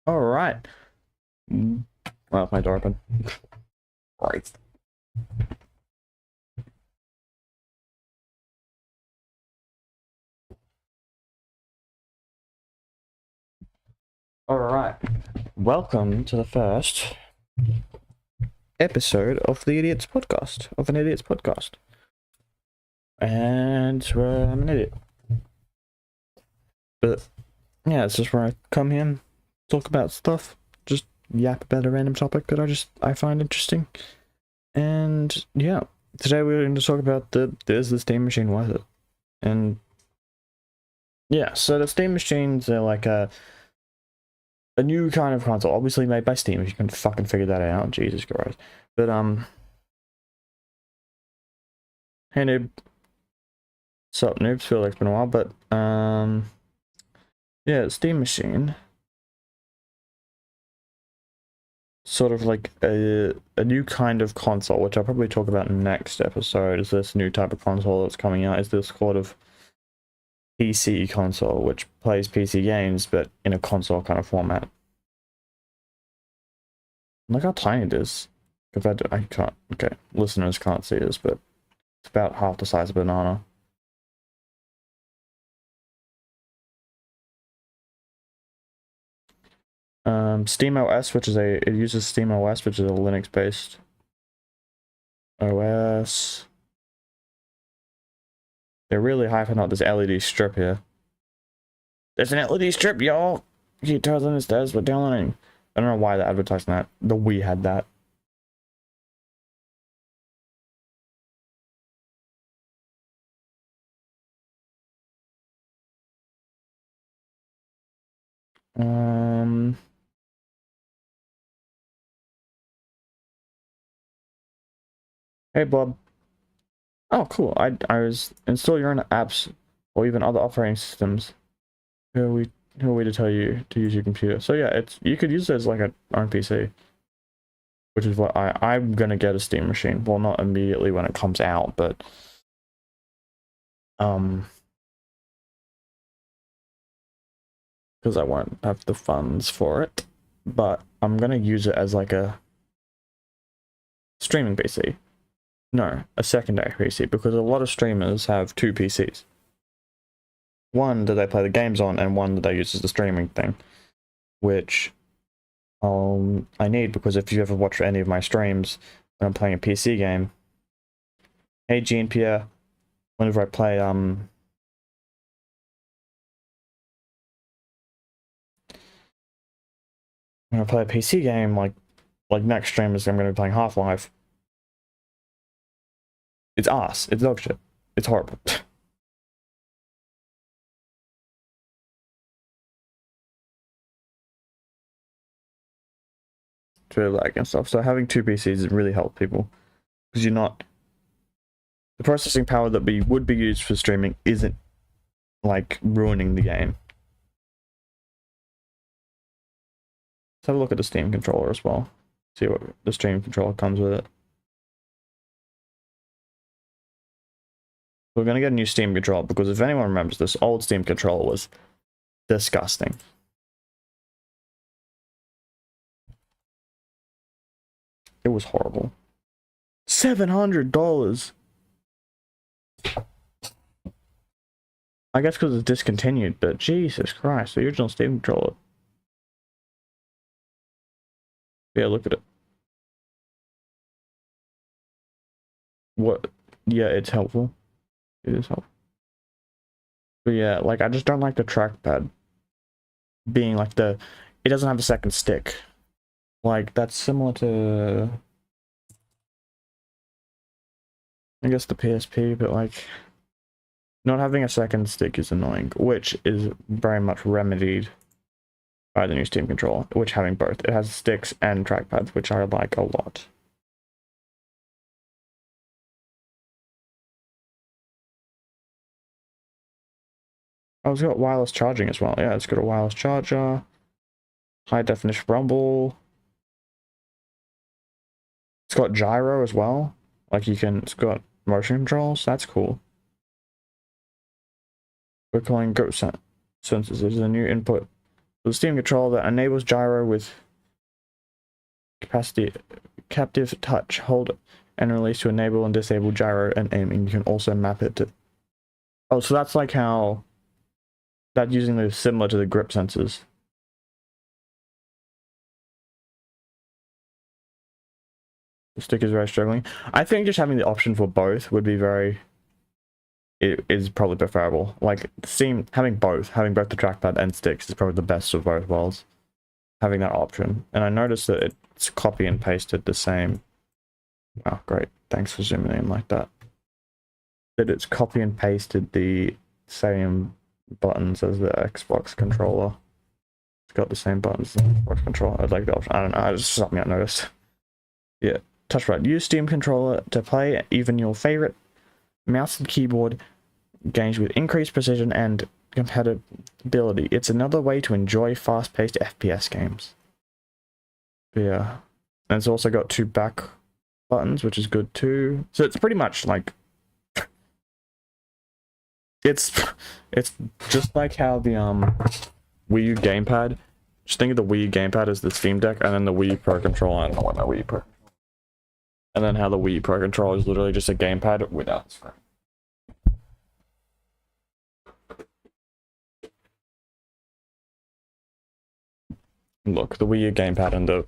All right. Well, my door open. Right. All right. Welcome to the first episode of the Idiots Podcast, of an Idiots Podcast. And I'm an idiot. But yeah, it's just where I come here and talk about stuff, just yap about a random topic that I find interesting. And yeah, today we're going to talk about is the Steam Machine worth it? And yeah, so the Steam Machines are like a new kind of console, obviously made by Steam, if you can fucking figure that out. Jesus Christ. But hey noob. Sup noobs, feel like it's been a while, but yeah, Steam Machine. Sort of like a new kind of console, which I'll probably talk about next episode, is this new type of console that's coming out, is this sort of PC console, which plays PC games, but in a console kind of format. Look how tiny it is. Compared to, I can't, okay, listeners can't see this, but it's about half the size of a banana. SteamOS, it uses SteamOS, which is a Linux-based OS. They're really hyping up this LED strip here. There's an LED strip, y'all! You tell them it's we're downloading. I don't know why they're advertising that. The Wii had that. Hey Bob. Oh cool. I was install your own apps or even other operating systems. Who are we to tell you to use your computer? So yeah, you could use it as like an own PC. Which is what I'm gonna get a Steam Machine. Well, not immediately when it comes out, but because I won't have the funds for it. But I'm gonna use it as like a streaming PC. No, a secondary PC, because a lot of streamers have two PCs. One that they play the games on, and one that they use as the streaming thing, which I need, because if you ever watch any of my streams when I'm playing a PC game, hey Jean Pierre, whenever I play when I play a PC game, like next stream is I'm gonna be playing Half-Life. It's ass. It's dog shit. It's horrible. It's really lag and stuff. So having two PCs really helps people, because you're not, the processing power that would be used for streaming isn't like ruining the game. Let's have a look at the Steam controller as well. See what the Steam controller comes with it. We're gonna get a new Steam controller, because if anyone remembers, this old Steam controller was disgusting. It was horrible. $700. I guess because it's discontinued, but Jesus Christ, the original Steam controller. Yeah, look at it. What? Yeah, it's helpful. It is helpful. But yeah, like, I just don't like the trackpad being like it doesn't have a second stick. Like, that's similar to, I guess, the PSP, but like, not having a second stick is annoying, which is very much remedied by the new Steam controller, which having both. It has sticks and trackpads, which I like a lot. Oh, it's got wireless charging as well. Yeah, it's got a wireless charger, high definition rumble. It's got gyro as well. Like, it's got motion controls. That's cool. We're calling goat sensors. There's a new input The Steam controller that enables gyro with captive touch, hold and release to enable and disable gyro and aiming. You can also map it to... Oh, so that's like how... That using the similar to the grip sensors. The stick is very struggling. I think just having the option for both would be very... It is probably preferable. Like, Steam, having both the trackpad and sticks is probably the best of both worlds. Having that option. And I noticed that it's copy and pasted the same. Oh, great. Thanks for zooming in like that. That it's copy and pasted the same buttons as the Xbox controller. It's got the same buttons as the Xbox controller. I'd like the option. I don't know. It's just something I noticed. Yeah. Touchpad. Use Steam controller to play even your favorite mouse and keyboard games with increased precision and compatibility. It's another way to enjoy fast-paced FPS games. But yeah. And it's also got 2 back buttons, which is good too. So it's pretty much like... It's just like how the Wii U gamepad. Just think of the Wii U gamepad as the Steam Deck, and then the Wii U Pro controller. I don't know what my Wii U Pro. And then how the Wii U Pro controller is literally just a gamepad without the screen. Look, the Wii U gamepad and the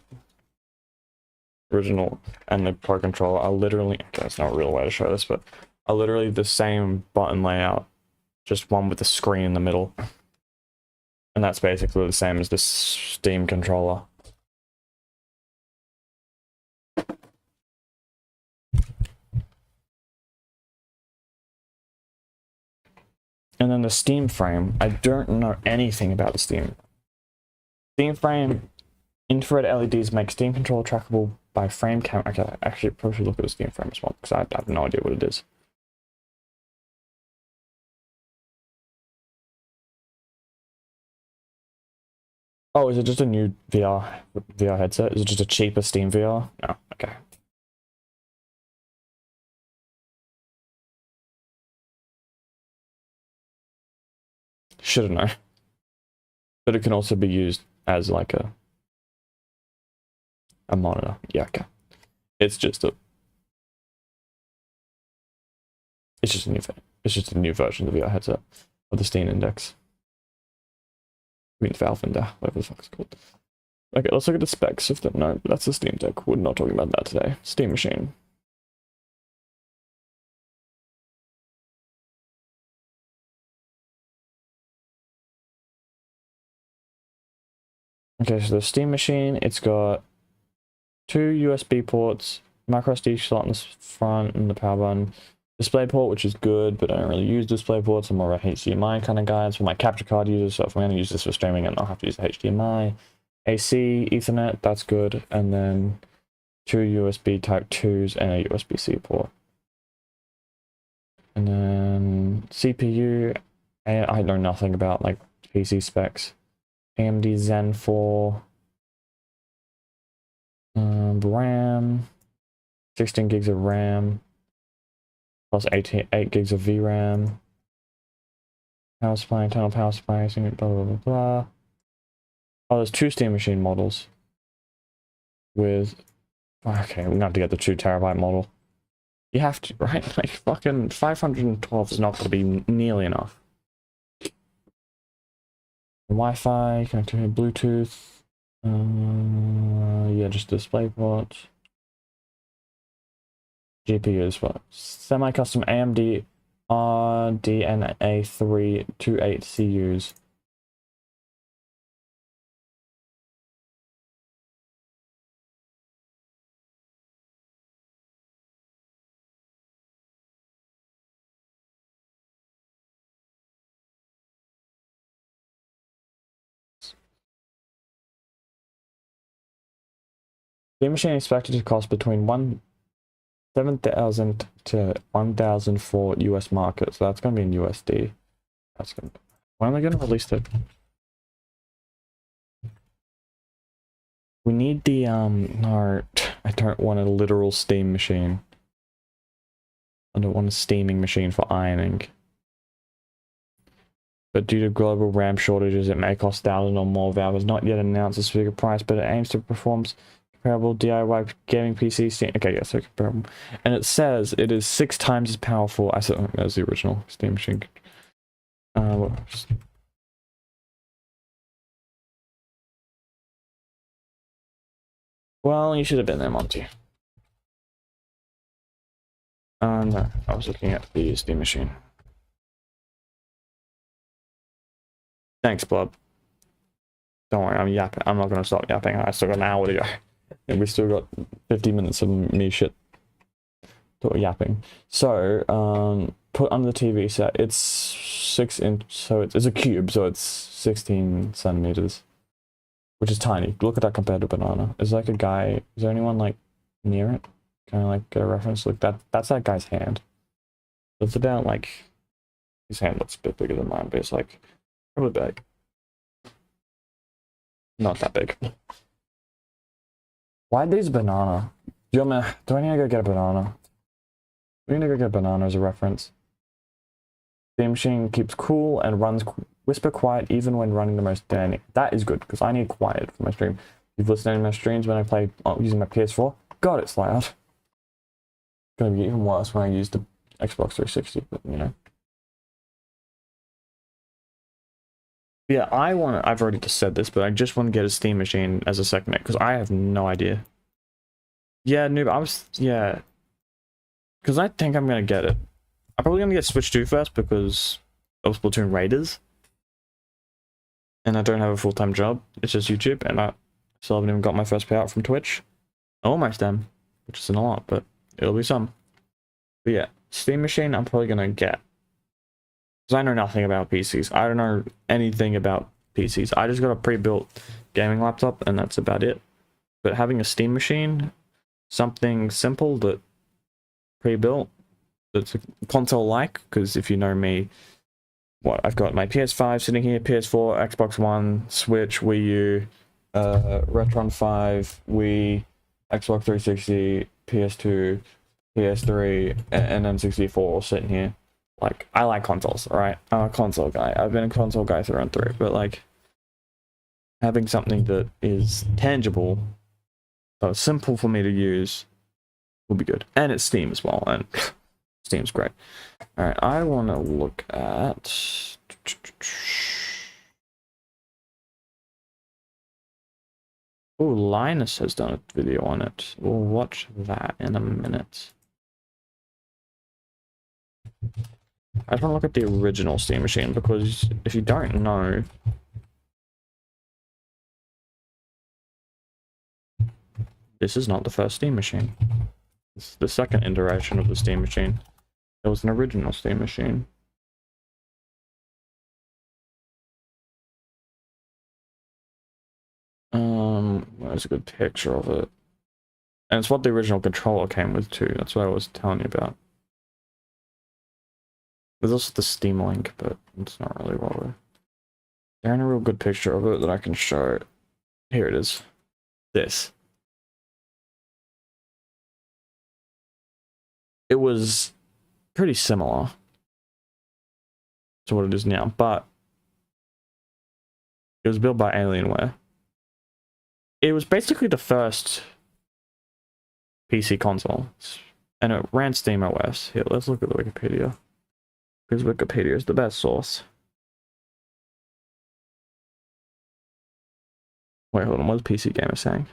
original and the Pro controller are literally... Okay, that's not a real way to show this, but are literally the same button layout. Just one with the screen in the middle. And that's basically the same as the Steam controller. And then the Steam frame. I don't know anything about the Steam frame. Infrared LEDs make Steam controller trackable by frame camera. Okay, actually, probably should look at the Steam frame as well, because I have no idea what it is. Oh, is it just a new VR headset? Is it just a cheaper Steam VR? No, okay. Should've known. But it can also be used as like a monitor. Yeah, okay. It's just a new version of the VR headset of the Steam Index. I mean, Valve Index, whatever the fuck it's called. Okay, let's look at the specs of the... No, that's the Steam Deck. We're not talking about that today. Steam Machine. Okay, so the Steam Machine, it's got 2 USB ports, micro SD slot in the front and the power button, display port, which is good, but I don't really use display ports. I'm more of a HDMI kind of guy. It's for my capture card users, so if I'm going to use this for streaming, and I'll have to use the HDMI. AC, Ethernet, that's good, and then 2 USB Type 2s and a USB-C port. And then CPU, I know nothing about like PC specs. AMD Zen 4, RAM, 16 gigs of RAM, plus 8 gigs of VRAM, power supply, internal power supply, blah blah blah blah. Oh, there's 2 Steam Machine models with... Okay, we're gonna have to get the 2 terabyte model. You have to, right? Like, fucking 512 is not gonna be nearly enough. Wi-Fi, connectivity, Bluetooth, yeah, just display ports. GPU as well. Semi-custom AMD RDNA 328 CUs. The machine expected to cost between 7,000 to 1,000 for US market, so that's going to be in USD. That's going. When are they going to release it? We need the no, I don't want a literal steam machine. I don't want a steaming machine for ironing. but due to global RAM shortages, it may cost thousands or more. Valve has not yet announced a specific price, but it aims to perform comparable DIY gaming PC. Steam. Okay, yeah, so comparable. And it says it is 6 times as powerful as the original Steam Machine. Well, you should have been there, Monty. No, I was looking at the Steam Machine. Thanks, Blob. Don't worry, I'm yapping. I'm not going to stop yapping. I still got an hour to go. And we still got 50 minutes of me shit yapping. So, put under the TV set. It's 6 inch, so it's a cube, so it's 16 centimeters, which is tiny. Look at that compared to banana. Is like a guy? Is there anyone like near it? Can I like get a reference? Like that's that guy's hand. It's about like his hand looks a bit bigger than mine, but it's like probably big. Not that big. Why these banana? Do I need to go get a banana? We need to go get a banana as a reference. Steam Machine keeps cool and runs whisper quiet even when running the most dynamic. That is good because I need quiet for my stream. You've listened to my streams when I play using my PS4. God, it's loud. It's gonna be even worse when I use the Xbox 360, but you know. Yeah, I've already just said this, but I just want to get a Steam Machine as a second because I have no idea. Yeah, noob, yeah. Because I think I'm gonna get it. I'm probably gonna get Switch 2 first because of Splatoon Raiders. And I don't have a full-time job. It's just YouTube, and I still haven't even got my first payout from Twitch. Almost am, which isn't a lot, but it'll be some. But yeah, Steam Machine I'm probably gonna get. Because I know nothing about PCs. I don't know anything about PCs. I just got a pre-built gaming laptop, and that's about it. But having a Steam Machine, something simple that pre-built, that's a console-like, because if you know me, I've got my PS5 sitting here, PS4, Xbox One, Switch, Wii U, Retron 5, Wii, Xbox 360, PS2, PS3, and N64 all sitting here. Like, I like consoles, alright? I'm a console guy. I've been a console guy through and through, but like, having something that is tangible, so simple for me to use, will be good. And it's Steam as well, and Steam's great. Alright, I want to look at... Oh, Linus has done a video on it. We'll watch that in a minute. I just want to look at the original Steam Machine, because if you don't know... This is not the first Steam Machine. This is the second iteration of the Steam Machine. There was an original Steam Machine. There's a good picture of it. And it's what the original controller came with too. That's what I was telling you about. There's also the Steam Link, but it's not really what we're... There ain't a real good picture of it that I can show. Here it is. This. It was pretty similar to what it is now, but it was built by Alienware. It was basically the first PC console, and it ran SteamOS. Here, let's look at the Wikipedia, because Wikipedia is the best source. Wait, hold on, what's PC Gamer saying?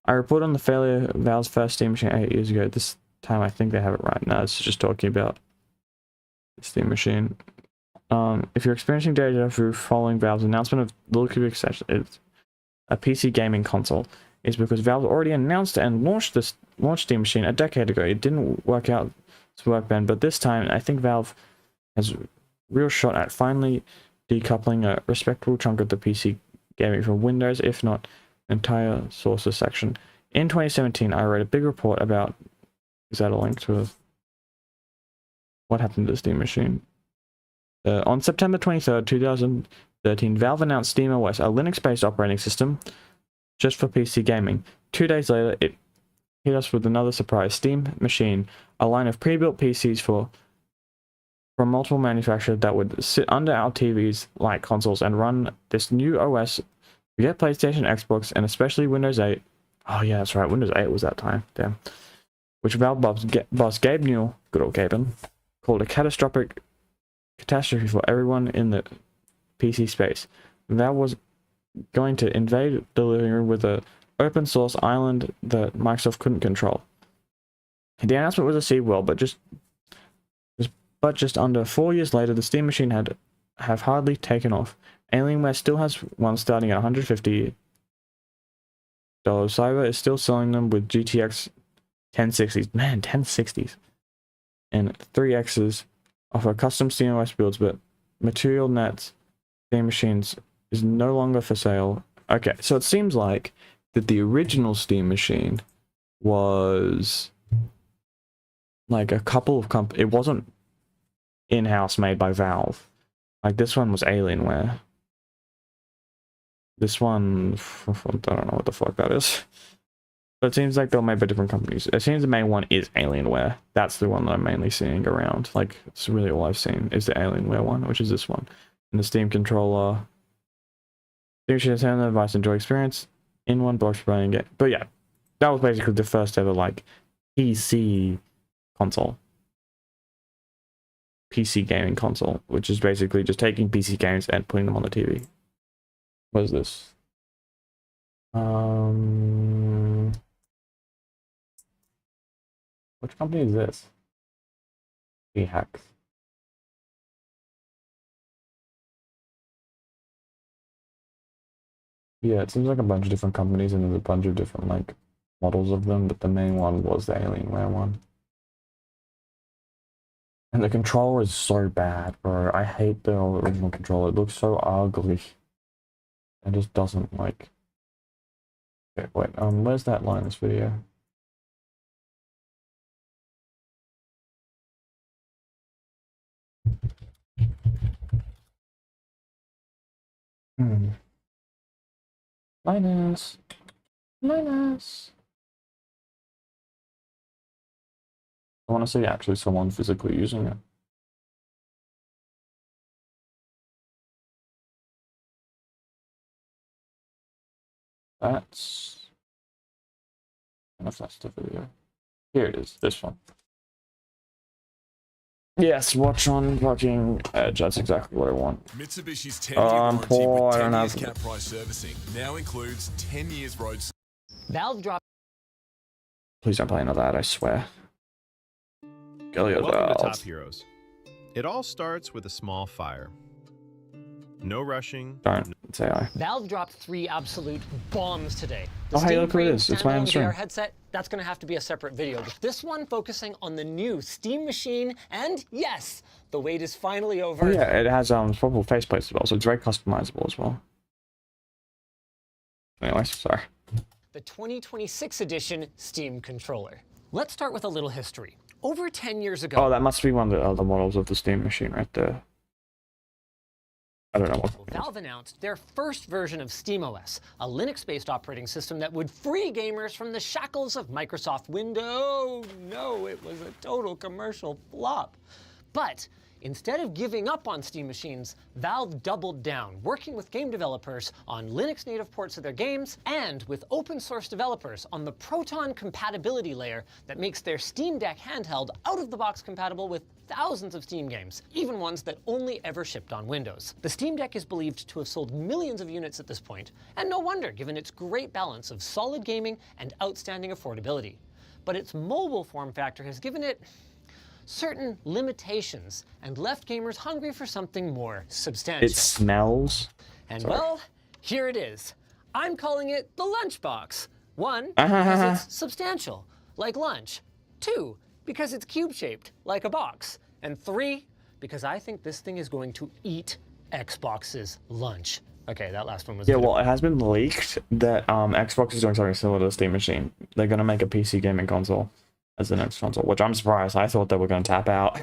I report on the failure of Valve's first Steam Machine 8 years ago. This time I think they have it right. No, it's just talking about the Steam Machine. If you're experiencing deja vu following Valve's announcement of the Little Cubic Session, it's a PC gaming console, is because Valve already announced and launched Steam Machine a decade ago. It didn't work out to work then, but this time I think Valve has a real shot at finally decoupling a respectable chunk of the PC gaming from Windows, if not entire sources section. In 2017, I wrote a big report about... Is that a link to what happened to the Steam Machine? On September 23rd, 2013, Valve announced SteamOS, a Linux-based operating system just for PC gaming. 2 days later, it hit us with another surprise, Steam Machine, a line of pre-built PCs for from multiple manufacturers that would sit under our TVs like consoles and run this new OS. We get PlayStation, Xbox, and especially Windows 8. Oh yeah, that's right, Windows 8 was that time. Damn. Which Valve boss Gabe Newell, good old Gaben, called a catastrophic catastrophe for everyone in the PC space. Valve was going to invade the living room with an open source island that Microsoft couldn't control. The announcement was received well, but just under 4 years later, the Steam Machine have hardly taken off. Alienware still has one starting at $150. Cyber is still selling them with GTX 1060s. Man, 1060s. And 3Xs offer custom SteamOS builds, but Material.net's Steam Machines is no longer for sale. Okay, so it seems like that the original Steam Machine was like a couple of it wasn't in-house made by Valve. Like this one was Alienware. This one, I don't know what the fuck that is. But it seems like they're made by different companies. It seems the main one is Alienware. That's the one that I'm mainly seeing around. Like, it's really all I've seen is the Alienware one, which is this one. And the Steam controller. Steam should have the device enjoy experience in one box running it. But yeah, that was basically the first ever, like, PC console. PC gaming console, which is basically just taking PC games and putting them on the TV. What is this? Which company is this? Hacks. Yeah, it seems like a bunch of different companies and there's a bunch of different like models of them, but the main one was the Alienware one. And the controller is so bad, bro. I hate the original controller. It looks so ugly. It just doesn't like. Okay, wait. Where's that line in this video? Linus. I want to see actually someone physically using it. That's. I don't know if that's the video. Here it is, this one. Yes, watch on fucking Edge. That's exactly what I want. Mitsubishi's 10-year warranty with 10 years cap price servicing now includes 10 years road. Valve dropped. Please don't play another ad, I swear. Welcome to Top Heroes. It all starts with a small fire. No rushing. Don't say I. Valve dropped 3 absolute bombs today. The Oh, hey, look who it is. It's my own stream. headset, that's going to have to be a separate video. But this one focusing on the new Steam Machine, and yes, the wait is finally over. Oh yeah, it has swappable faceplates as well, so it's very customizable as well. Anyways, sorry. The 2026 edition Steam controller. Let's start with a little history. Over 10 years ago. Oh, that must be one of the other models of the Steam Machine right there. I don't know what. Valve announced their first version of SteamOS, a Linux-based operating system that would free gamers from the shackles of Microsoft Windows. No, it was a total commercial flop. But instead of giving up on Steam machines, Valve doubled down, working with game developers on Linux-native ports of their games and with open-source developers on the Proton compatibility layer that makes their Steam Deck handheld out-of-the-box compatible with thousands of Steam games, even ones that only ever shipped on Windows. The Steam Deck is believed to have sold millions of units at this point, and no wonder given its great balance of solid gaming and outstanding affordability. But its mobile form factor has given it certain limitations and left gamers hungry for something more substantial. It smells. And well, here it is. I'm calling it the Lunchbox. 1, because it's substantial, like lunch. 2, because it's cube-shaped, like a box. And 3, because I think this thing is going to eat Xbox's lunch. Okay, that last one was... Yeah, well, it has been leaked that Xbox is doing something similar to the Steam Machine. They're going to make a PC gaming console as the next console, which I'm surprised. I thought they were going to tap out.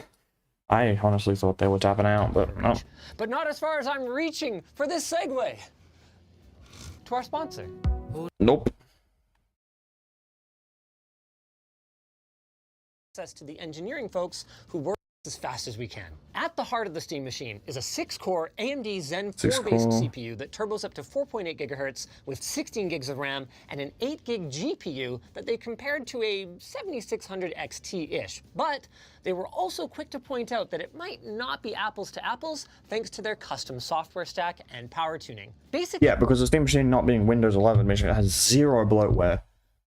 I honestly thought they were tapping out, but no. But not as far as I'm reaching for this segue to our sponsor. Nope. Access to the engineering folks who work as fast as we can. At the heart of the Steam Machine is a 6-core AMD Zen 4-based 6-core. CPU that turbos up to 4.8 gigahertz with 16 gigs of RAM and an 8 gig GPU that they compared to a 7600 XT-ish. But they were also quick to point out that it might not be apples to apples thanks to their custom software stack and power tuning. Basically, Yeah, because the Steam Machine not being Windows 11 means it has 0 bloatware.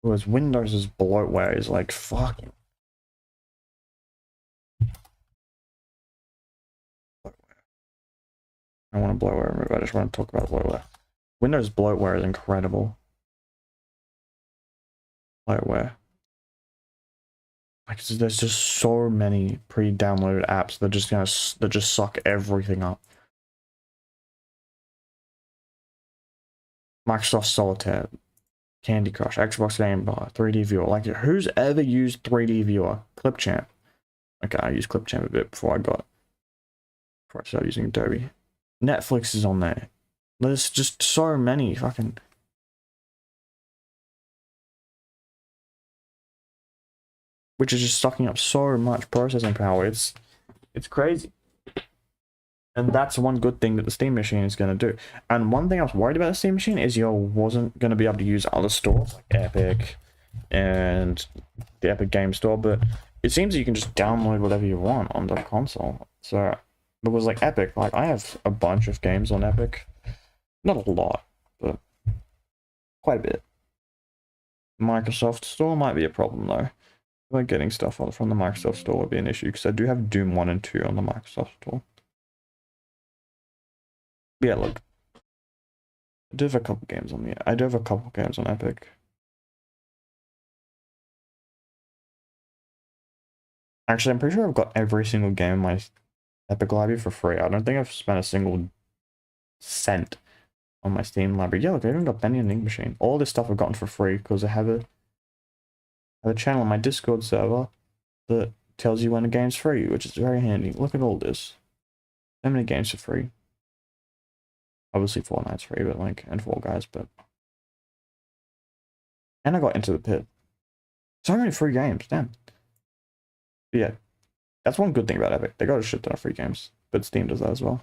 Whereas Windows' bloatware is like fucking. I want to bloatware remove. I just want to talk about bloatware. Windows bloatware is incredible. Bloatware. Like there's just so many pre-downloaded apps that just suck everything up. Microsoft Solitaire, Candy Crush, Xbox Game Bar, 3D Viewer. Like who's ever used 3D Viewer? Clipchamp. Okay, I used Clipchamp a bit before I started using Adobe. Netflix is on there. There's just so many fucking. Which is just sucking up so much processing power. It's crazy. And that's one good thing that the Steam Machine is going to do. And one thing I was worried about the Steam Machine is you wasn't going to be able to use other stores like Epic and the Epic Game Store, but it seems that you can just download whatever you want on the console. So, because like Epic, like I have a bunch of games on Epic. Not a lot, but quite a bit. Microsoft Store might be a problem though. Like getting stuff from the Microsoft Store would be an issue because I do have Doom 1 and 2 on the Microsoft Store. Yeah, look. I do have a couple games on Epic. Actually, I'm pretty sure I've got every single game in my Epic library for free. I don't think I've spent a single cent on my Steam library. Yeah, look, I even got Bendy and Ink Machine. All this stuff I've gotten for free because I have a channel on my Discord server that tells you when a game's free, which is very handy. Look at all this. So many games for free. Obviously Fortnite's free, but like, and Fall Guys, but. And I got Into the Pit. So many free games, damn. But yeah, that's one good thing about Epic. They got a shit ton of free games, but Steam does that as well.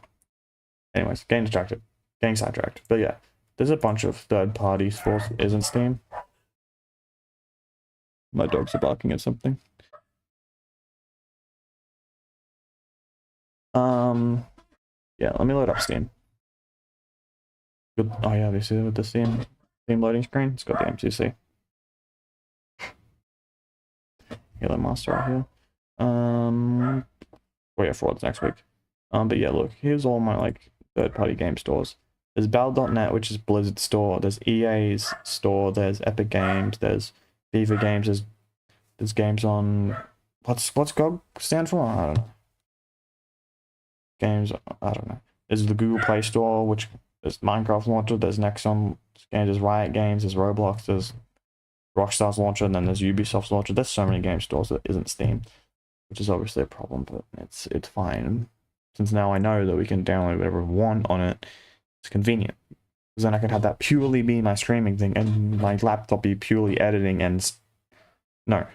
Anyways, getting sidetracked. But yeah, there's a bunch of third-party stores that isn't Steam. My dogs are barking at something. Yeah, let me load up Steam. Good. Oh yeah, this is with the Steam loading screen. It's got the MCC. Halo Master right here. Oh yeah, Fraud's next week. But yeah, look, here's all my like third-party game stores. There's Battle.net, which is Blizzard's store. There's EA's store. There's Epic Games. There's FIFA Games. There's games on what's GOG stand for? I don't know. Games, I don't know. There's the Google Play Store, which there's Minecraft launcher. There's Nexon games. There's Riot Games. There's Roblox. There's Rockstar's launcher, and then there's Ubisoft's launcher. There's so many game stores that isn't Steam, which is obviously a problem, but it's fine. Since now I know that we can download whatever we want on it, it's convenient. Because then I can have that purely be my streaming thing, and my laptop be purely editing and... No.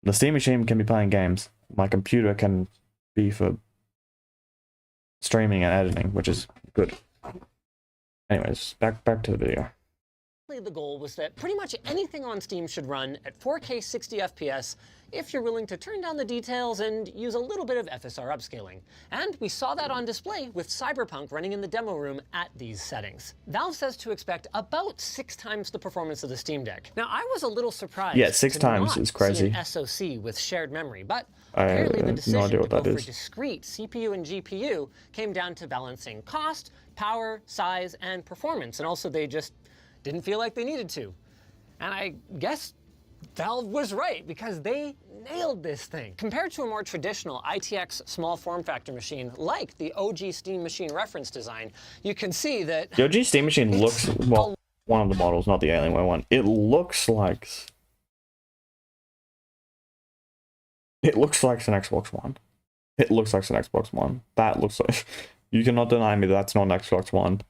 The Steam Machine can be playing games. My computer can be for streaming and editing, which is good. Anyways, back to the video. the goal was that pretty much anything on Steam should run at 4K 60 FPS if you're willing to turn down the details and use a little bit of FSR upscaling. And we saw that on display with Cyberpunk running in the demo room at these settings. Valve says to expect about 6 times the performance of the Steam Deck. Now, I was a little surprised. Yeah, 6 times is crazy. An SoC with shared memory, but apparently the decision to go for discrete CPU and GPU came down to balancing cost, power, size, and performance. And also they just didn't feel like they needed to. And I guess Valve was right, because they nailed this thing. Compared to a more traditional ITX small form factor machine like the OG Steam Machine reference design, you can see that the OG Steam Machine looks, well, one of the models, not the Alienware one. It looks like an Xbox One. It looks like an Xbox One. That looks like, you cannot deny me that's not an Xbox One.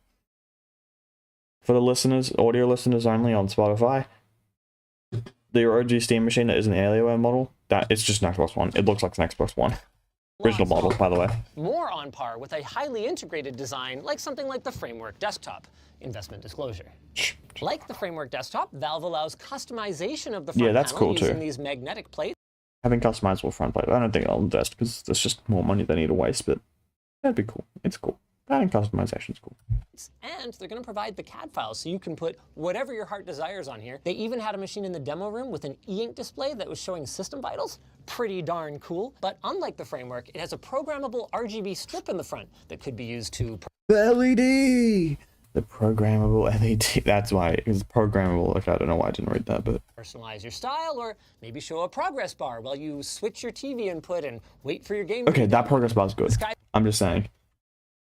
For the listeners, audio listeners only on Spotify, the OG Steam Machine that is an Alienware model, that it's just an Xbox One. It looks like an Xbox One. Original model, by the way. More on par with a highly integrated design like something like the Framework Desktop. Investment disclosure. Like the Framework Desktop, Valve allows customization of the front that's panel cool too. using these magnetic plates. Having customizable front plate. I don't think I'll invest because there's just more money they need to waste, but that'd be cool. It's cool. Adding customization is cool. And they're going to provide the CAD files so you can put whatever your heart desires on here. They even had a machine in the demo room with an e-ink display that was showing system vitals. Pretty darn cool. But unlike the Framework, it has a programmable RGB strip in the front that could be used to... The LED! The programmable LED. That's why it was programmable. Okay, I don't know why I didn't read that, but... personalize your style, or maybe show a progress bar while you switch your TV input and wait for your game. Okay, that progress bar is good. I'm just saying.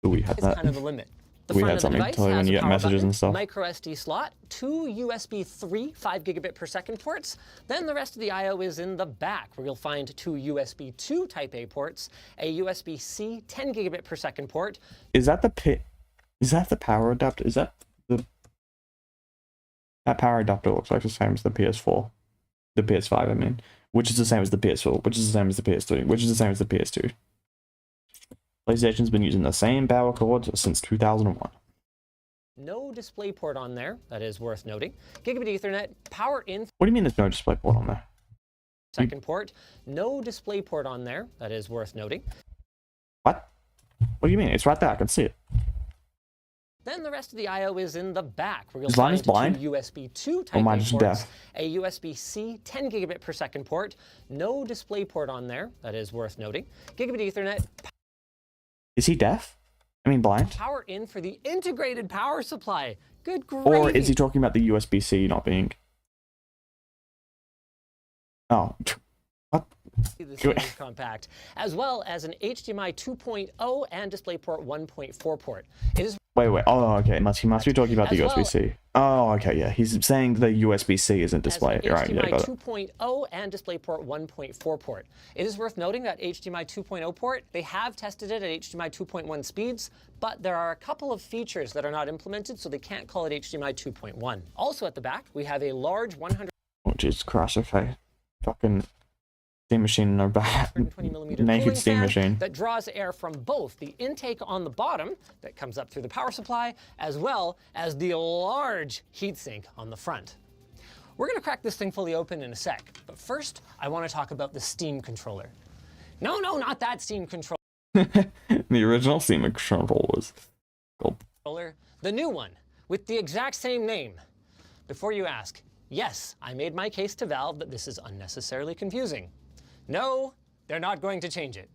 We had It's that. kind of the limit. The We front had of the something to device tell you when has you a get power messages button, and stuff. micro SD slot, 2 USB 3 5 gigabit per second ports. Then the rest of the I/O is in the back, where you'll find 2 USB 2 Type A ports, a USB-C 10 gigabit per second port. Is that the pit? Is that the power adapter? Is that the... That power adapter looks like the same as the PS4. The PS5, I mean. Which is the same as the PS4, which is the same as the PS3, which is the same as the PS2. PlayStation's been using the same power cords since 2001. No display port on there, that is worth noting. Gigabit Ethernet, power in What do you mean there's no display port on there? second port. No display port on there, that is worth noting. What? What do you mean? It's right there, I can see it. Then the rest of the I/O is in the back, where you'll Is mine find just blind? 2 USB 2 Or Type am I A just ports, deaf? a USB-C 10 gigabit per second port, no display port on there, that is worth noting. Gigabit Ethernet, Is he deaf? I mean blind? power in for the integrated power supply. Good gravy. Or is he talking about the USB-C not being... Oh. What? The Series Compact, as well as an HDMI 2.0 and DisplayPort 1.4 port. It is Wait. Oh, okay. He must be talking about the As well- USB-C. Oh, okay, yeah. He's saying the USB-C isn't display. as an Right, yeah, HDMI got it. 2.0 and DisplayPort 1.4 port. It is worth noting that HDMI 2.0 port, they have tested it at HDMI 2.1 speeds, but there are a couple of features that are not implemented, so they can't call it HDMI 2.1. Also at the back, we have a large 120 Oh, Jesus Christ, okay. Fucking steam machine in our back. millimeter Naked cooling steam fan machine. that draws air from both the intake on the bottom that comes up through the power supply, as well as the large heatsink on the front. We're going to crack this thing fully open in a sec, but first I want to talk about the Steam controller. No, not that Steam controller. The original Steam controllers. Cool. The new one, with the exact same name. Before you ask, yes, I made my case to Valve that this is unnecessarily confusing. No, they're not going to change it.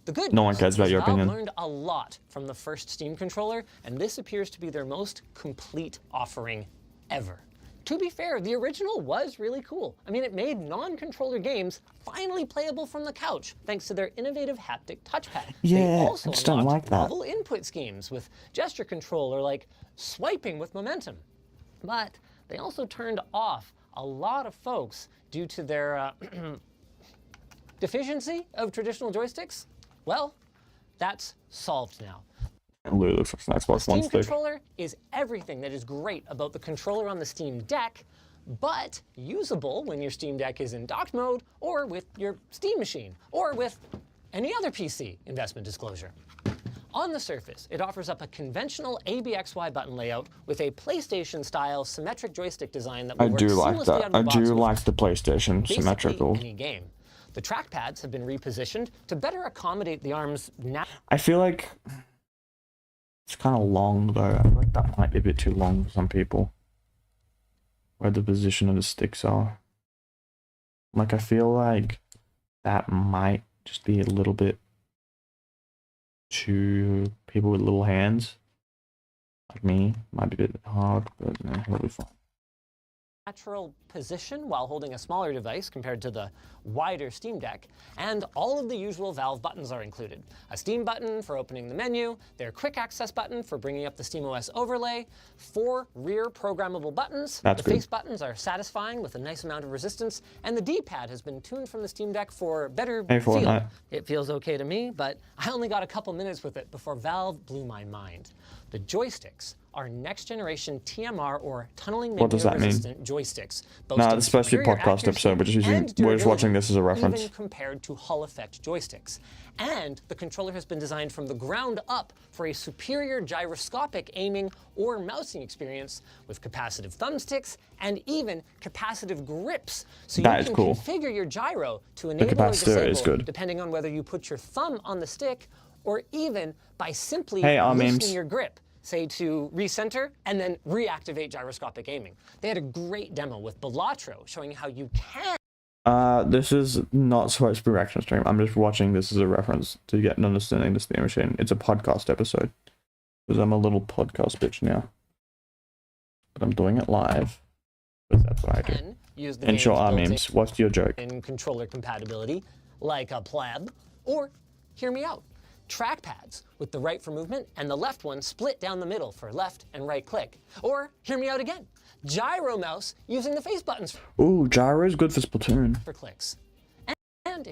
The good No one news cares about is your Valve opinion. learned a lot from the first Steam controller, and this appears to be their most complete offering ever. To be fair, the original was really cool. I mean, it made non-controller games finally playable from the couch, thanks to their innovative haptic touchpad. Yeah, they also I just don't unlocked like that. novel input schemes with gesture control or like swiping with momentum. But they also turned off a lot of folks due to their deficiency of traditional joysticks. Well, that's solved now. Lulu looks like an The Xbox Steam One stick. controller is everything that is great about the controller on the Steam Deck, but usable when your Steam Deck is in docked mode, or with your Steam machine, or with any other PC. Investment disclosure. On the surface, it offers up a conventional ABXY button layout with a PlayStation-style symmetric joystick design that will I work do like seamlessly that. out of the I box do with like the PlayStation basically symmetrical. any game. The trackpads have been repositioned to better accommodate the arm's I feel like it's kind of long though. I feel like that might be a bit too long for some people. Where the position of the sticks are. Like I feel like that might just be a little bit to people with little hands. Like me. Might be a bit hard, but no, it'll be fine. natural position while holding a smaller device compared to the wider Steam Deck, and all of the usual Valve buttons are included. A Steam button for opening the menu, their quick access button for bringing up the SteamOS overlay, 4 rear programmable buttons. That's the good. face buttons are satisfying with a nice amount of resistance, and the D-pad has been tuned from the Steam Deck for better Hey, feel. Fortnite. It feels okay to me, but I only got a couple minutes with it before Valve blew my mind. The joysticks are next-generation TMR or tunneling What does that mean? magnet-resistant joysticks. No, it's supposed to be a superior podcast episode, but we're just watching this as a reference. Even compared to Hall effect joysticks. And the controller has been designed from the ground up for a superior gyroscopic aiming or mousing experience with capacitive thumbsticks and even capacitive grips. So That you is can cool. configure your gyro to enable or capacitor is disable good. depending on whether you put your thumb on the stick or even by simply Hey, loosening memes. your grip, say to recenter and then reactivate gyroscopic aiming. They had a great demo with Balatro showing how you can This is not supposed to be a reaction stream. I'm just watching this as a reference to get an understanding of the Steam Machine. It's a podcast episode. Because I'm a little podcast bitch now. But I'm doing it live. Because that's what I do. use the And sure, game's built-in memes. What's your joke? in controller compatibility, like a pleb, or, hear me out, trackpads with the right for movement and the left one split down the middle for left and right click. Or, hear me out again, gyro mouse using the face buttons Ooh, gyro is good for Splatoon. for clicks. And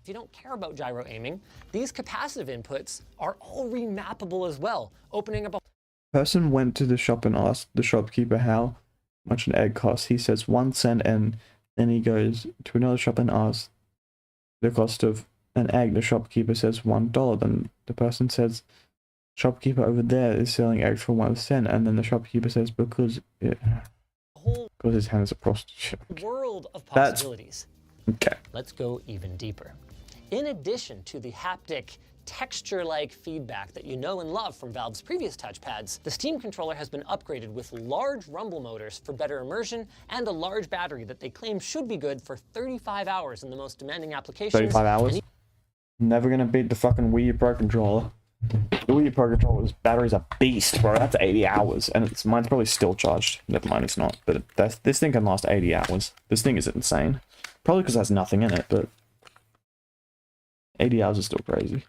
if you don't care about gyro aiming, these capacitive inputs are all remappable as well, opening up a Person went to the shop and asked the shopkeeper how much an egg costs. He says 1 cent, and then he goes to another shop and asks the cost of an egg. The shopkeeper says $1. Then the person says, shopkeeper over there is selling eggs for 1 cent, and then the shopkeeper says because whole his hand is a prostitute. world of That's- possibilities. Okay. Let's go even deeper. In addition to the haptic, texture-like feedback that you know and love from Valve's previous touchpads, the Steam controller has been upgraded with large rumble motors for better immersion and a large battery that they claim should be good for 35 hours in the most demanding applications. 35 hours. Never gonna beat the fucking Wii U Pro controller. The Wii U Pro controller's battery's a beast, bro. That's 80 hours, and mine's probably still charged. Never mind, it's not. But this thing can last 80 hours. This thing is insane. Probably because there's nothing in it, but 80 hours is still crazy.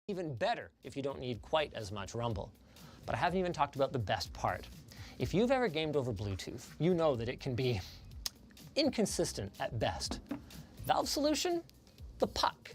Even better if you don't need quite as much rumble. But I haven't even talked about the best part. If you've ever gamed over Bluetooth, you know that it can be inconsistent at best. Valve's solution? The puck.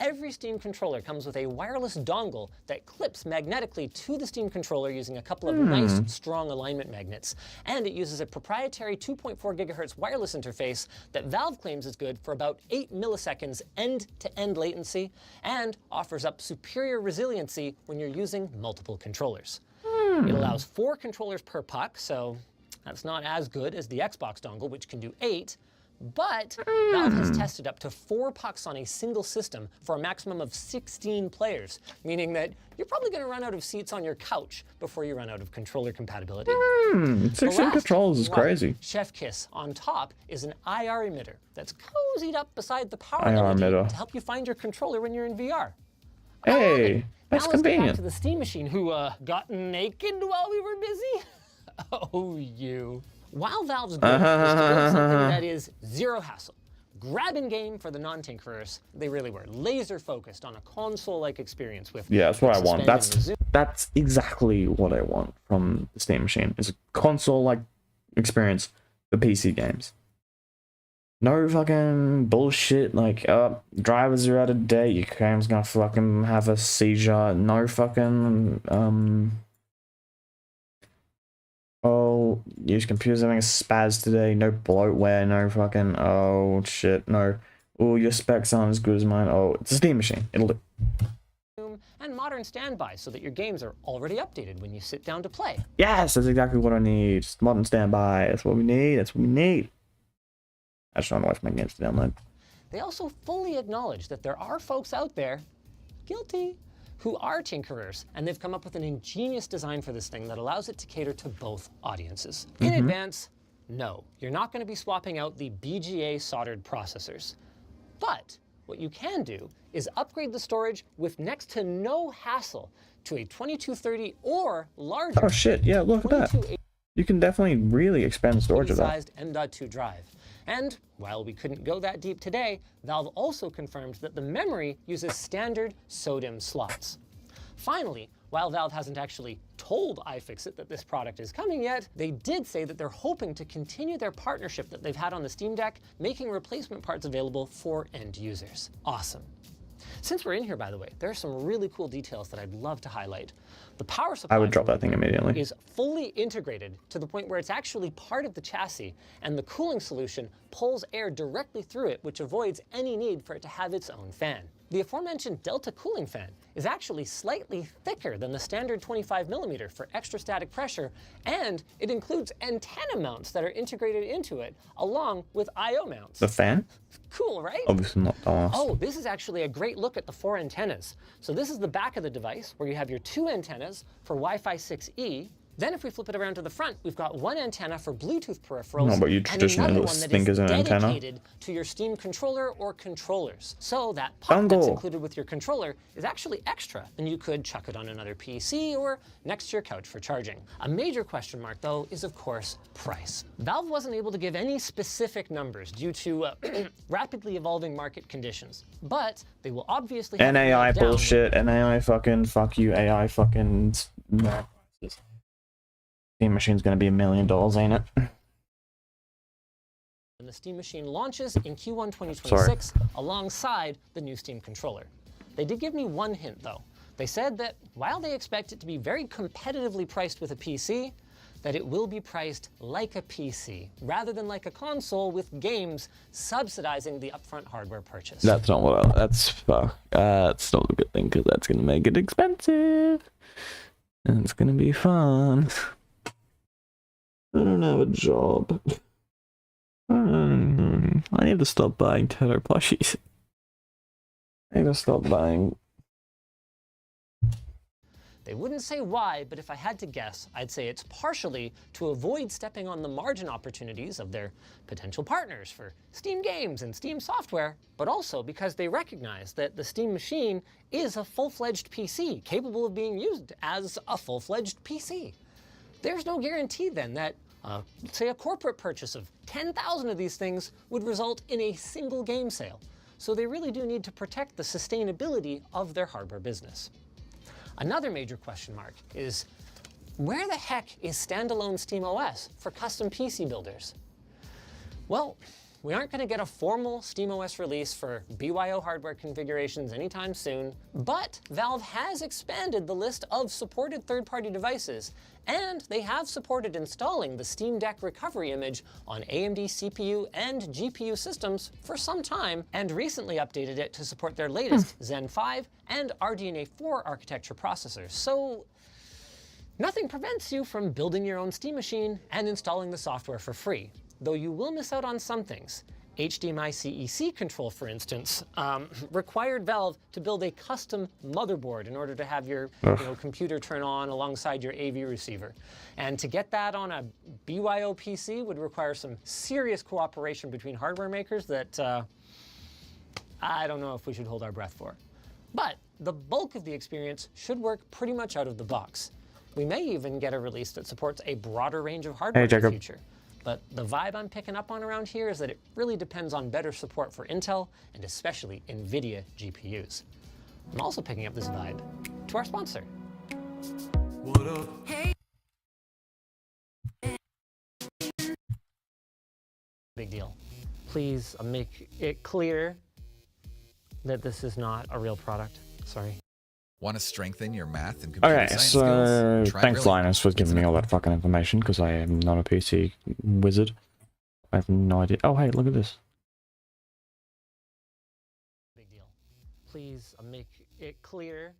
Every Steam controller comes with a wireless dongle that clips magnetically to the Steam controller using a couple of nice, strong alignment magnets. And it uses a proprietary 2.4 gigahertz wireless interface that Valve claims is good for about 8 milliseconds end-to-end latency and offers up superior resiliency when you're using multiple controllers. It allows 4 controllers per puck, so that's not as good as the Xbox dongle, which can do 8. But Valve has tested up to 4 pucks on a single system for a maximum of 16 players, meaning that you're probably going to run out of seats on your couch before you run out of controller compatibility. 16 The last controllers is one, crazy. Chef Kiss on top is an IR emitter that's cozied up beside the power IR LED emitter. to help you find your controller when you're in VR. Hey, that's Now let's get back convenient. to the Steam Machine, who got naked while we were busy. Oh, you. While Valve's goal is to build something that is zero hassle, grab and game for the non-tinkerers, they really were laser focused on a console-like experience with Yeah, that's what I want. suspend and resume. That's exactly what I want from the Steam Machine. Is a console-like experience for PC games. No fucking bullshit like, drivers are out of date, your game's gonna fucking have a seizure. No fucking, oh, your computer's having a spaz today. No bloatware, no fucking, oh shit, no. Oh, your specs aren't as good as mine. Oh, it's a Steam Machine. It'll do. And modern standby so that your games are already updated when you sit down to play. Yes, that's exactly what I need. Just modern standby. That's what we need. That's what we need. I just don't know what's my games to download. They also fully acknowledge that there are folks out there, guilty, who are tinkerers, and they've come up with an ingenious design for this thing that allows it to cater to both audiences. In advance, no, you're not going to be swapping out the BGA soldered processors. But what you can do is upgrade the storage with next to no hassle to a 2230 or larger Oh shit, yeah, look at that. 2280 You can definitely really expand the storage of that. sized M.2 drive. And while we couldn't go that deep today, Valve also confirmed that the memory uses standard SODIMM slots. Finally, while Valve hasn't actually told iFixit that this product is coming yet, they did say that they're hoping to continue their partnership that they've had on the Steam Deck, making replacement parts available for end users. Awesome. Since we're in here, by the way, there are some really cool details that I'd love to highlight. The power supply I would drop that thing immediately. is fully integrated to the point where it's actually part of the chassis, and the cooling solution pulls air directly through it, which avoids any need for it to have its own fan. The aforementioned Delta cooling fan is actually slightly thicker than the standard 25mm for extra static pressure, and it includes antenna mounts that are integrated into it, along with I/O mounts. The fan? Cool, right? Obviously not dumbass. Oh, this is actually a great look at the 4 antennas. So this is the back of the device where you have your 2 antennas for Wi-Fi 6E. Then if we flip it around to the front, we've got 1 antenna for Bluetooth peripherals, No, but you and traditionally another one that think is as an antenna. dedicated to your Steam controller or controllers. So that pop that's Dongle. included with your controller is actually extra, and you could chuck it on another PC or next to your couch for charging. A major question mark, though, is of course price. Valve wasn't able to give any specific numbers due to rapidly evolving market conditions, but they will obviously have to NAI nail down bullshit. NAI fucking fuck you. AI fucking. Nah. Steam Machine's gonna be $1 million, ain't it? when the Steam Machine launches in Q1 2026 alongside the new Steam controller. They did give me one hint though. They said that while they expect it to be very competitively priced with a PC, that it will be priced like a PC, rather than like a console with games subsidizing the upfront hardware purchase. That's not what that's not a good thing, because that's gonna make it expensive. And it's gonna be fun. I don't have a job. I need to stop buying Tether plushies. I need to stop buying. They wouldn't say why, but if I had to guess, I'd say it's partially to avoid stepping on the margin opportunities of their potential partners for Steam games and Steam software, but also because they recognize that the Steam Machine is a full-fledged PC, capable of being used as a full-fledged PC. There's no guarantee then that, say, a corporate purchase of 10,000 of these things would result in a single game sale. So they really do need to protect the sustainability of their hardware business. Another major question mark is, where the heck is standalone SteamOS for custom PC builders? Well, we aren't going to get a formal SteamOS release for BYO hardware configurations anytime soon, but Valve has expanded the list of supported third-party devices, and they have supported installing the Steam Deck recovery image on AMD CPU and GPU systems for some time, and recently updated it to support their latest Zen 5 and RDNA 4 architecture processors. So nothing prevents you from building your own Steam machine and installing the software for free, though you will miss out on some things. HDMI CEC control, for instance, required Valve to build a custom motherboard in order to have your computer turn on alongside your AV receiver. And to get that on a BYO PC would require some serious cooperation between hardware makers that I don't know if we should hold our breath for. But the bulk of the experience should work pretty much out of the box. We may even get a release that supports a broader range of hardware in the future. But the vibe I'm picking up on around here is that it really depends on better support for Intel and especially NVIDIA GPUs. I'm also picking up this vibe to our sponsor. What up? Big deal. Please make it clear that this is not a real product. Sorry. Want to strengthen your math and computer Okay, science so skills? Try thanks Brilliant. Linus for giving me all that fucking information, because I am not a PC wizard. I have no idea. Oh hey, look at this. Big deal. Please make it clear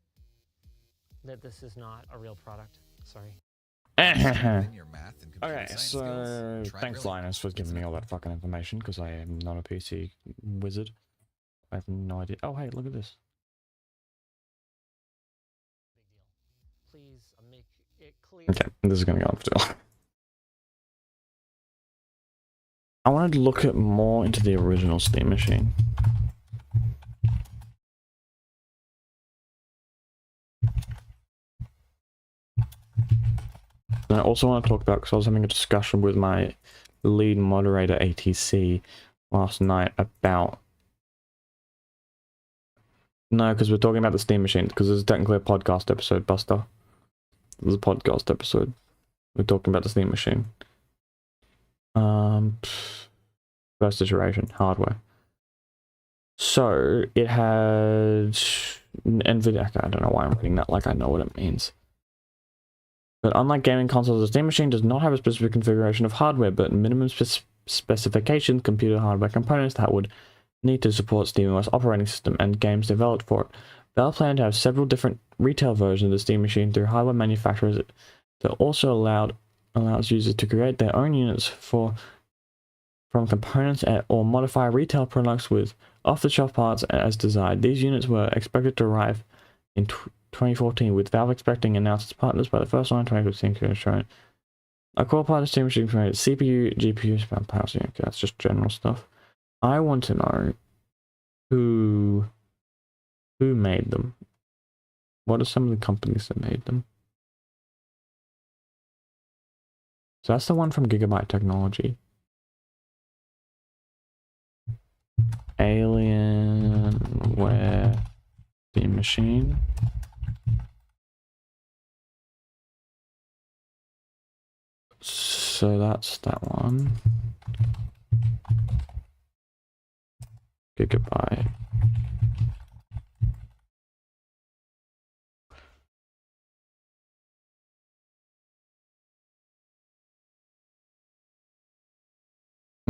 that this is not a real product. Sorry. Strengthen your math and computer Okay, science so skills. Try thanks Brilliant. Linus for giving me all that fucking information, because I am not a PC wizard. I have no idea. Oh hey, look at this. Big deal. Please make it clear. Okay, this is gonna go on for too long. I wanted to look at more into the original Steam Machine. And I also want to talk about, because I was having a discussion with my lead moderator ATC last night about... No, because we're talking about the Steam Machine, because this is technically a podcast episode, Buster. was a podcast episode. We're talking about the Steam Machine. First iteration, hardware. So, it had NVIDIA, I don't know why I'm reading that like I know what it means. But unlike gaming consoles, the Steam Machine does not have a specific configuration of hardware, but minimum specifications, computer hardware components that would need to support SteamOS operating system and games developed for it. Valve plan to have several different retail versions of the Steam Machine through hardware manufacturers that also allows users to create their own units from components or modify retail products with off-the-shelf parts as desired. These units were expected to arrive in 2014, with Valve expecting to announce its partners by the first line 2015 shown. A core part of Steam Machine provided CPU, GPU, spam power. Okay, that's just general stuff. I want to know who made them. What are some of the companies that made them? So that's the one from Gigabyte Technology. Alienware Steam Machine. So that's that one. Gigabyte.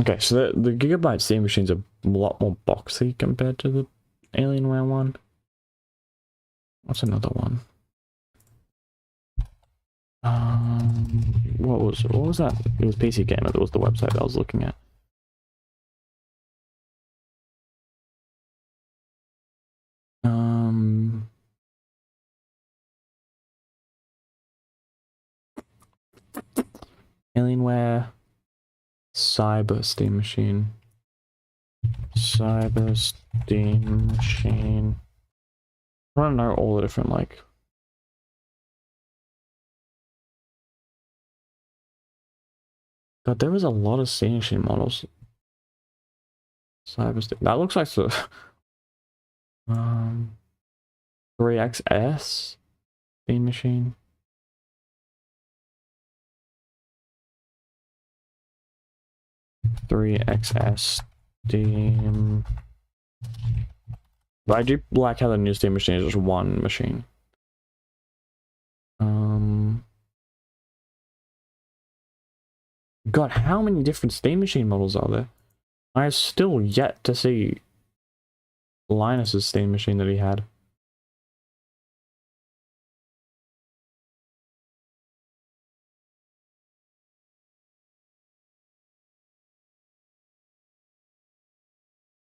Okay, so the Gigabyte Steam Machine's a lot more boxy compared to the Alienware one. What's another one? What was that? It was PC Gamer. That was the website I was looking at. Alienware Cyber Steam Machine. Cyber Steam Machine. I want to know all the different, like, God, there was a lot of Steam Machine models. Cyber Steam. That looks like the 3XS Steam Machine. XS Steam. But I do like how the new Steam Machine is just one machine. God, how many different Steam Machine models are there? I have still yet to see Linus's Steam Machine that he had.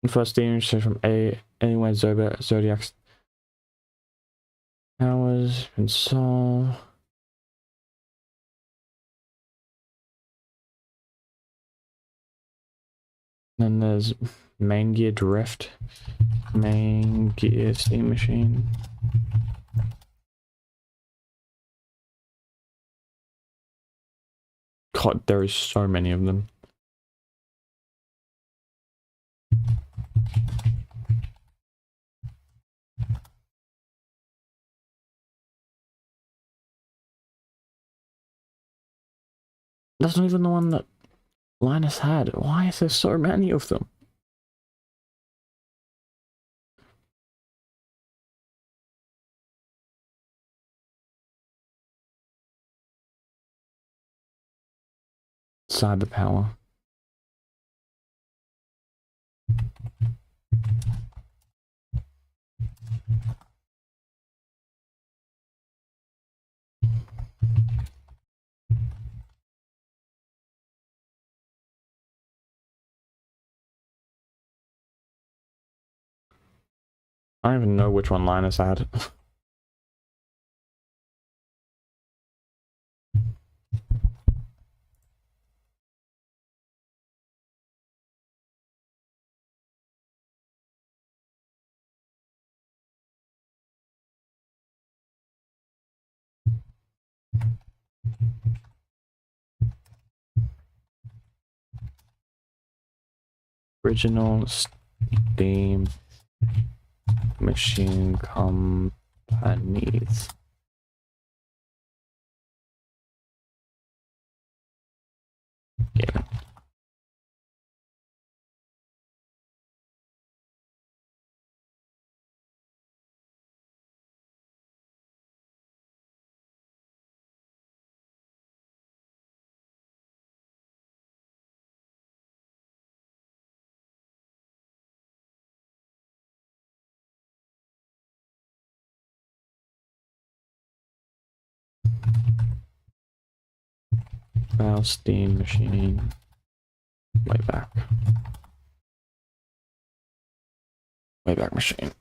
First Steam Machine from Alienware Zodiac Towers, Console. Then there's Main Gear Drift, Main Gear Steam Machine. God, there is so many of them. That's not even the one that Linus had. Why is there so many of them? Cyber Power. I don't even know which one Linus had. Original Steam Machine companies. File Steam machine. Wayback. Wayback machine.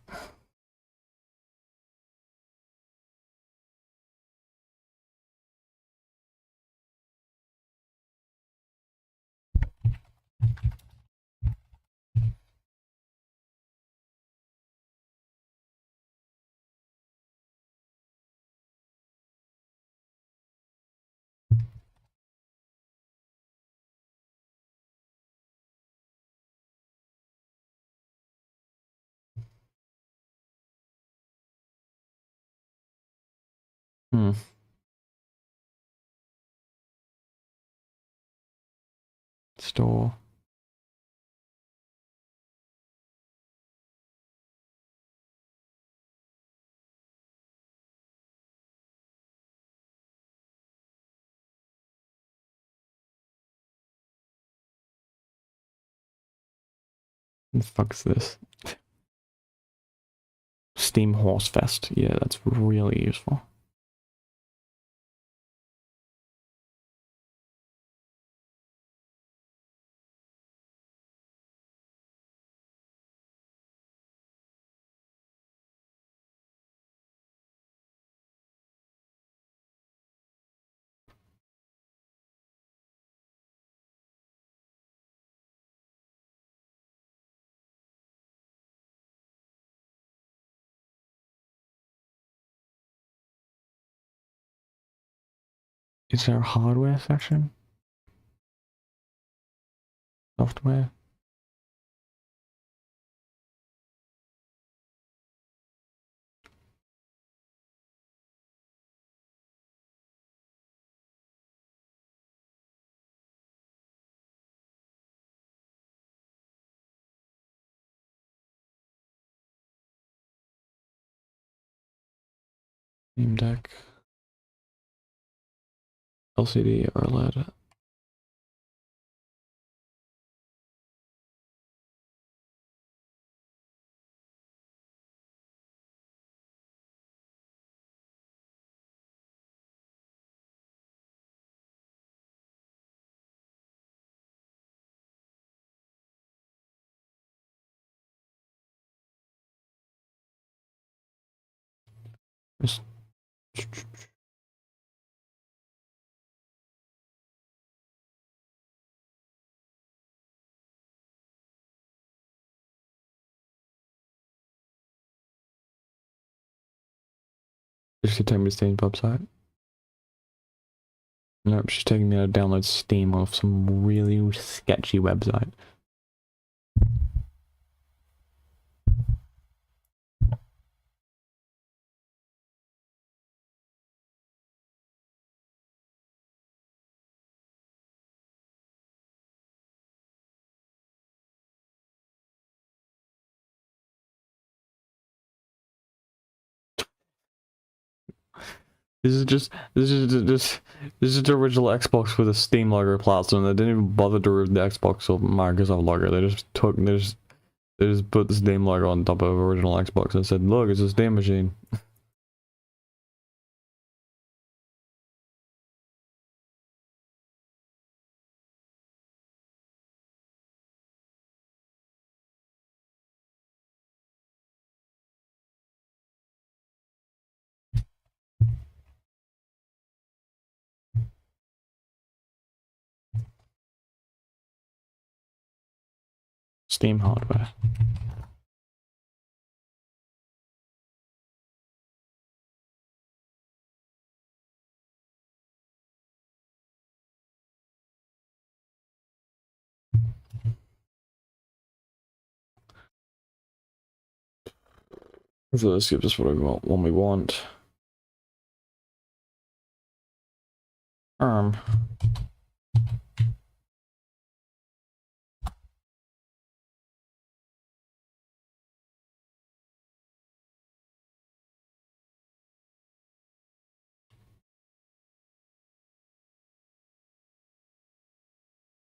Hmm. Store. What the fuck's this? Steam Horse Fest. Yeah, that's really useful. Is there a hardware section? Software? Steam Deck. LCD or OLED. This should take me to Steam's website. Nope, she's taking me to download Steam off some really sketchy website. This is the original Xbox with a Steam logo plastered. They didn't even bother to remove the Xbox or Microsoft logo. They just put the Steam logo on top of original Xbox and said, "Look, it's a Steam machine." Steam hardware. So this gives us what we want.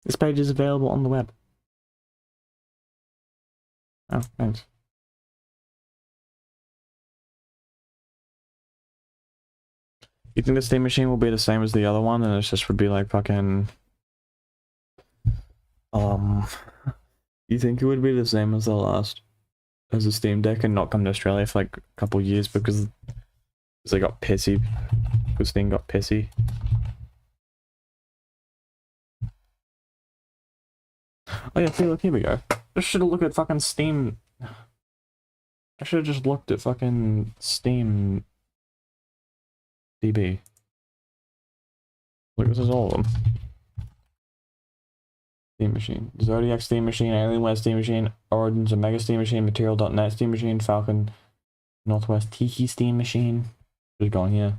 This page is available on the web. Oh, thanks. You think the Steam Machine will be the same as the other one, and it just would be like fucking... You think it would be the same as the Steam Deck and not come to Australia for like a couple years because they got pissy? Because Steam got pissy. Oh yeah, see, look, here we go. I should have looked at fucking Steam. I should have just looked at fucking Steam DB. Look, this is all of them. Steam Machine. Zodiac Steam Machine, Alienware Steam Machine, Origins Omega Steam Machine, Material.net Steam Machine, Falcon Northwest Tiki Steam Machine. Just going here.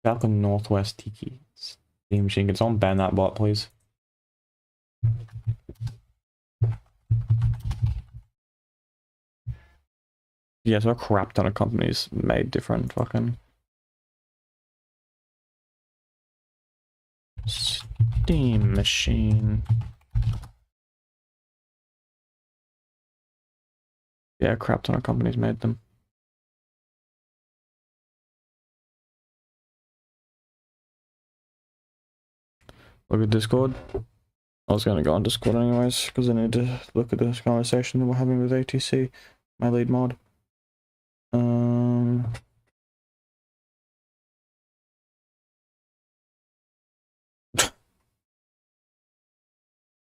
Falcon Northwest Tiki Steam Machine. Can someone ban that bot, please? Yeah, so a crap ton of companies made different fucking Steam Machine. Yeah, a crap ton of companies made them. Look at Discord. I was going to go on Discord anyways, because I need to look at this conversation that we're having with ATC, my lead mod.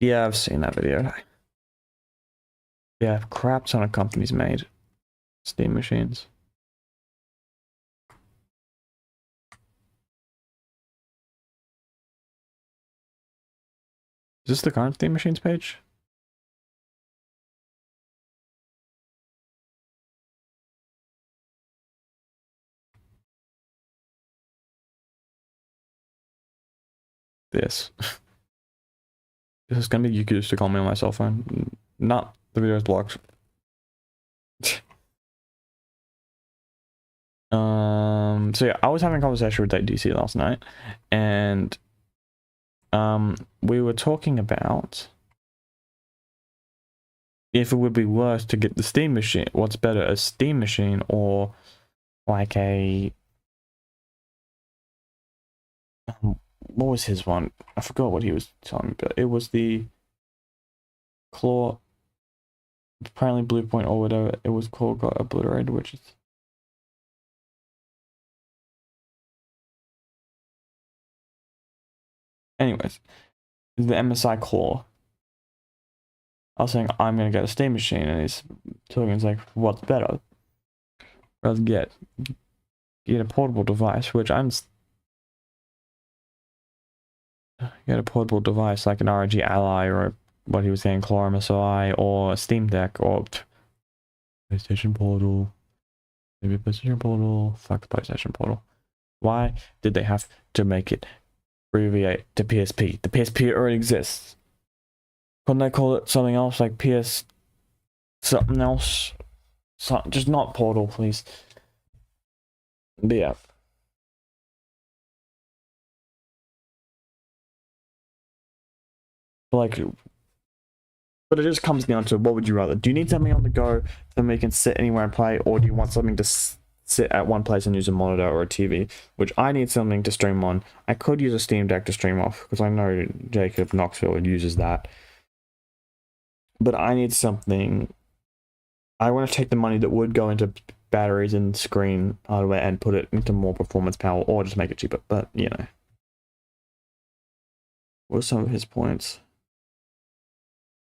Yeah, I've seen that video. Yeah, crap ton of companies made Steam machines. Is this the current Steam machines page? This. This is gonna be you used to call me on my cell phone. Not the video is blocked. So yeah, I was having a conversation with DC last night, and we were talking about if it would be worth to get the Steam machine. What's better, a Steam machine or like a what was his one? I forgot what he was telling me, but it was the Claw, apparently Blue Point or whatever it was called, got obliterated, which is anyways, the MSI Claw. I was saying I'm gonna get a Steam machine, and he's talking. He's like, "What's better? Rather get a portable device, which I'm get a portable device like an ROG Ally or what he was saying, Claw MSI or a Steam Deck or PlayStation Portal, maybe PlayStation Portal. Fuck the PlayStation Portal. Why did they have to make it abbreviate to PSP? The PSP already exists. Couldn't they call it something else like PS something else? Just not Portal, please. But yeah. Like, but it just comes down to what would you rather? Do you need something on the go that you can sit anywhere and play, or do you want something to sit at one place and use a monitor or a TV? Which I need something to stream on. I could use a Steam Deck to stream off because I know Jacob Knoxville uses that. But I need something. I want to take the money that would go into batteries and screen hardware and put it into more performance power, or just make it cheaper. But you know, what are some of his points?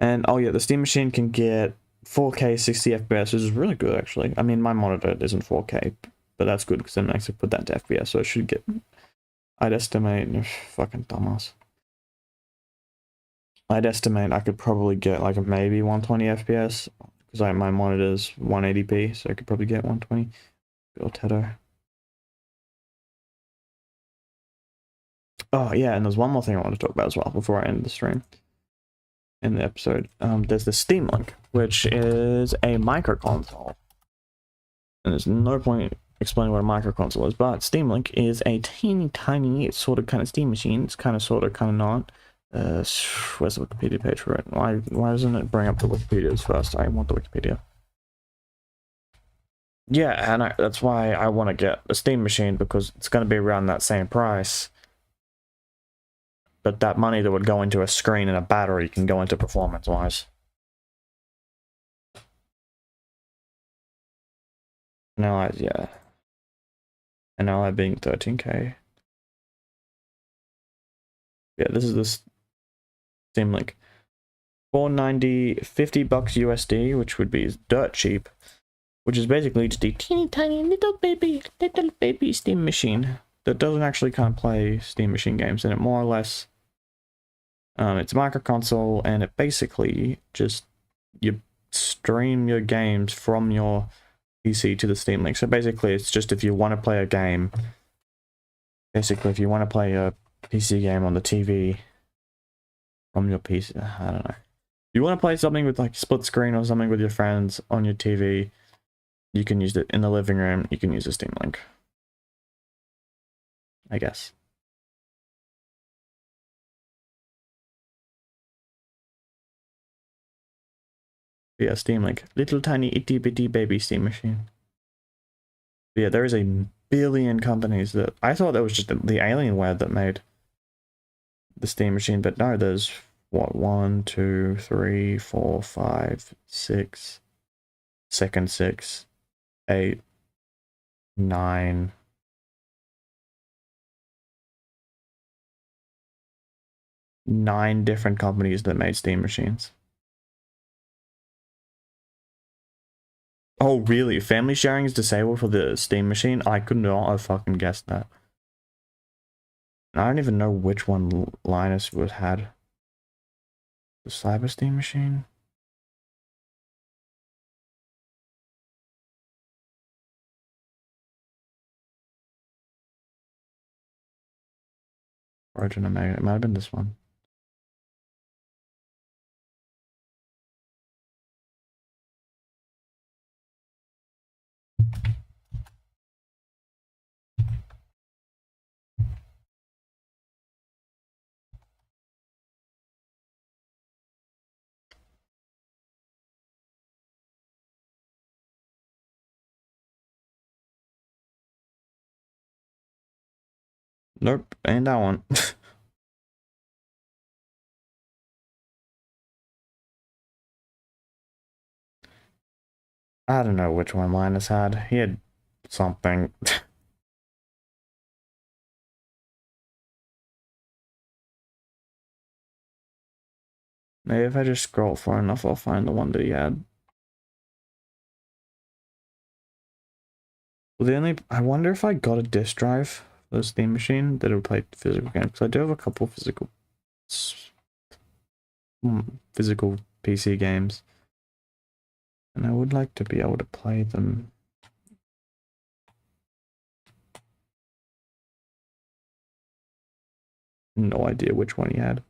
And oh yeah, the Steam machine can get 4K 60 FPS, which is really good actually. I mean, my monitor isn't 4K, but that's good because it makes it put that to FPS, so it should get. I'd estimate, fucking dumbass. I'd estimate I could probably get like maybe 120 FPS because my monitor's 180p, so I could probably get 120. Bill Teto. Oh yeah, and there's one more thing I want to talk about as well before I end the stream. In the episode, there's the Steam Link, which is a micro console, and there's no point explaining what a micro console is, but Steam Link is a teeny tiny sort of kind of Steam machine. It's kind of sort of not. Where's the Wikipedia page for it? Why doesn't it bring up the Wikipedias first? I want the Wikipedia. Yeah, and that's why I want to get a Steam machine, because it's going to be around that same price. But that money that would go into a screen and a battery can go into performance-wise. Now, yeah. And now I'm being 13K. Yeah, this is the Steam Link. $490, $50 USD, which would be dirt cheap. Which is basically just a teeny tiny little baby Steam machine that doesn't actually kind of play Steam machine games in it, more or less. It's a micro console, and it basically just, you stream your games from your PC to the Steam Link. So basically it's just if you want to play a game, basically if you want to play a PC game on the TV from your PC, I don't know. If you want to play something with like split screen or something with your friends on your TV, you can use it in the living room, you can use a Steam Link, I guess. Yeah, Steam Link. Little tiny itty bitty baby Steam machine. But yeah, there is a billion companies that... I thought that was just the Alienware that made the Steam machine, but no, there's, what, 1, 2, 3, 4, 5, 6, Second 6, 8, 9... 9 different companies that made Steam machines. Oh, really? Family sharing is disabled for the Steam machine? I could not have fucking guessed that. I don't even know which one Linus would had. The Cyber Steam machine? Origin Omega. It might have been this one. Nope, ain't that one. I don't know which one Linus had. He had something. Maybe if I just scroll far enough, I'll find the one that he had. Well, I wonder if I got a disk drive for the Steam machine that would play physical games, because I do have a couple physical PC games, and I would like to be able to play them. No idea which one he had.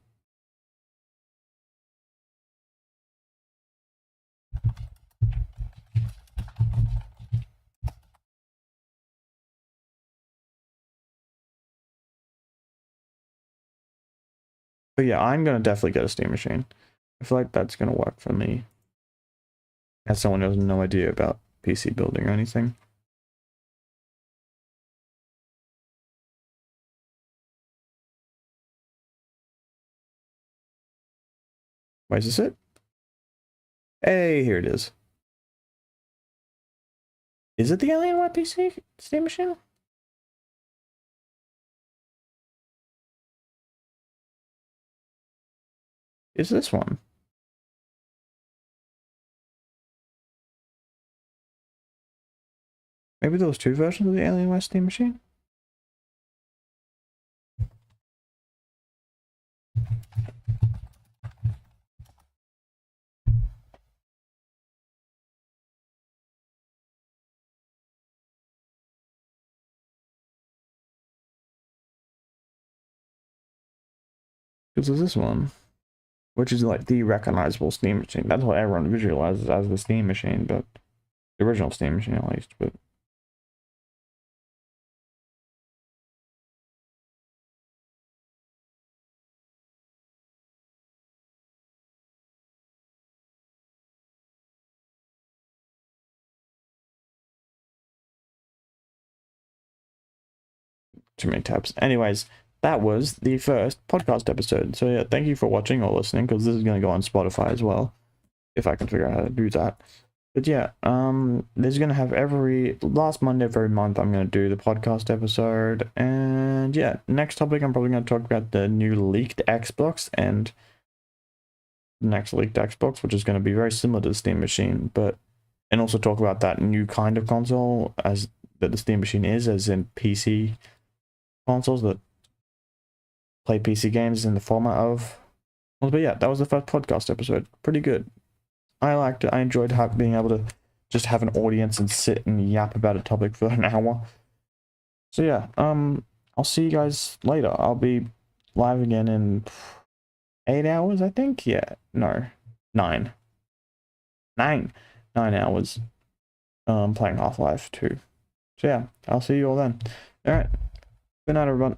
But yeah, I'm gonna definitely get a Steam machine. I feel like that's gonna work for me, as someone who has no idea about PC building or anything. Why is this it? Hey, here it is. Is it the Alienware PC Steam machine? Is this one? Maybe there was 2 versions of the Alienware Steam machine? Because there's this one, which is like the recognizable Steam machine. That's what everyone visualizes as the Steam machine, but the original Steam machine at least, but too many tabs. Anyways, that was the first podcast episode. So yeah, thank you for watching or listening, because this is going to go on Spotify as well, if I can figure out how to do that. But yeah, there's going to have last Monday of every month, I'm going to do the podcast episode. And yeah, next topic, I'm probably going to talk about the new leaked Xbox and the next leaked Xbox, which is going to be very similar to the Steam Machine, and also talk about that new kind of console that the Steam Machine is, as in PC consoles that play PC games in the format of. But yeah, that was the first podcast episode. Pretty good. I liked it. I enjoyed being able to just have an audience and sit and yap about a topic for an hour. So yeah, I'll see you guys later. I'll be live again in 8 hours, I think. Yeah, no, 9 hours. Playing Half-Life 2. So yeah, I'll see you all then. All right. Good night, everyone.